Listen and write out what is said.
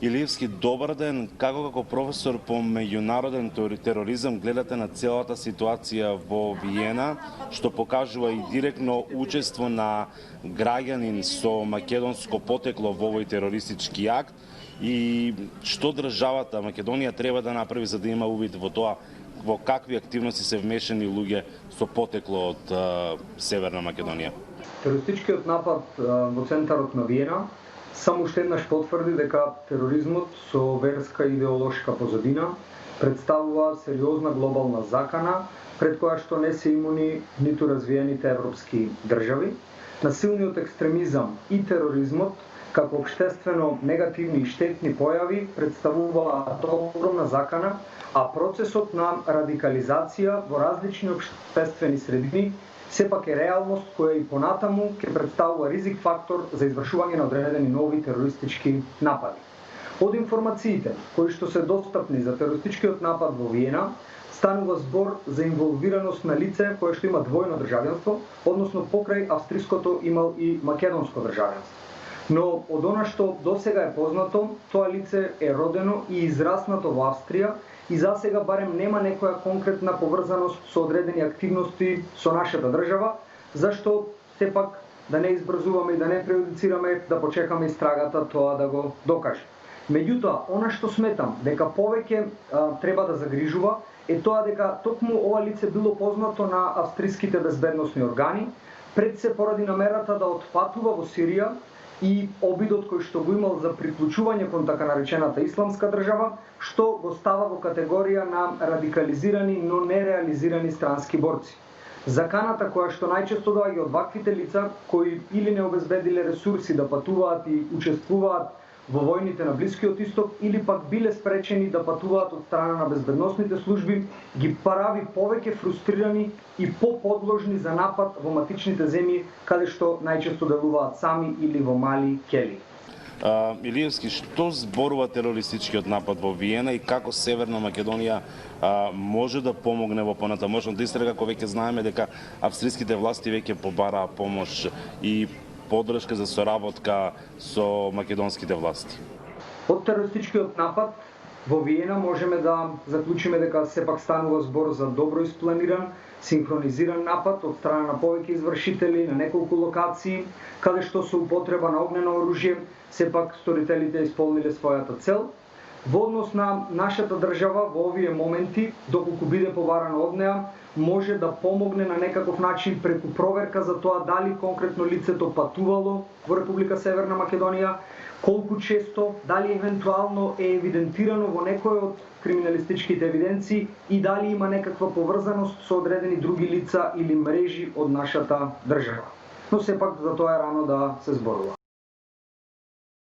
Илиевски, добар ден. Како професор по меѓународен тероризам гледате на целата ситуација во Виена, што покажува и директно учество на граѓанин со македонско потекло во овој терористички акт, и што државата Македонија треба да направи за да има увид во тоа во какви активности се вмешани луѓе со потекло од Северна Македонија? Терористичкиот напад во центарот на Виена само уште еднаш потврди дека тероризмот со верска и идеолошка позадина представува сериозна глобална закана пред која што не се имуни ниту развиените европски држави. Насилниот екстремизам и тероризмот како општествено негативни и штетни појави представуваат огромна закана, а процесот на радикализација во различни општествени средини сепак е реалност која и понатаму ќе представува ризик фактор за извршување на одредени нови терористички напади. Од информациите кои што се достапни за терористичкиот напад во Виена, станува збор за инволвираност на лице кое што има двојно државјанство, односно покрај австриското имал и македонско државјанство. Но од она што досега е познато, тоа лице е родено и израснато во Австрија и засега барем нема некоја конкретна поврзаност со одредени активности со нашата држава, зашто сепак да не избрзуваме и да не преюдицираме, да почекаме истрагата тоа да го докаже. Меѓутоа, она што сметам дека повеќе треба да загрижува е тоа дека токму ова лице било познато на австриските безбедносни органи, пред се поради намерата да отпатува во Сирија и обидот кој што го имал за приклучување кон така наречената исламска држава, што го става во категорија на радикализирани, но нереализирани странски борци. Заканата која што најчесто доаѓа од ваквите лица кои или не обезбедиле ресурси да патуваат и учествуваат во војните на Блискиот Исток, или пак биле спречени да патуваат од страна на безбедносните служби, ги прави повеќе фрустрирани и поподложни за напад во матичните земји, каде што најчесто делуваат сами или во мали кели. Илиевски, што зборува терористичкиот напад во Виена и како Северна Македонија може да помогне во понатамошната истрага, кога веќе знаеме дека австриските власти веќе побараа помош и поддршка за соработка со македонските власти? Од терористичкиот напад во Виена можеме да заклучиме дека сепак станува збор за добро испланиран, синхронизиран напад од страна на повеќе извршители на неколку локации, каде што со употреба на огнено оружје сепак сторителите исполниле својата цел. Во однос на нашата држава во овие моменти, доколку биде побарано од неа, може да помогне на некаков начин преку проверка за тоа дали конкретно лицето патувало во Република Северна Македонија, колку често, дали евентуално е евидентирано во некој од криминалистичките евиденции и дали има некаква поврзаност со одредени други лица или мрежи од нашата држава. Но сепак за тоа е рано да се зборува.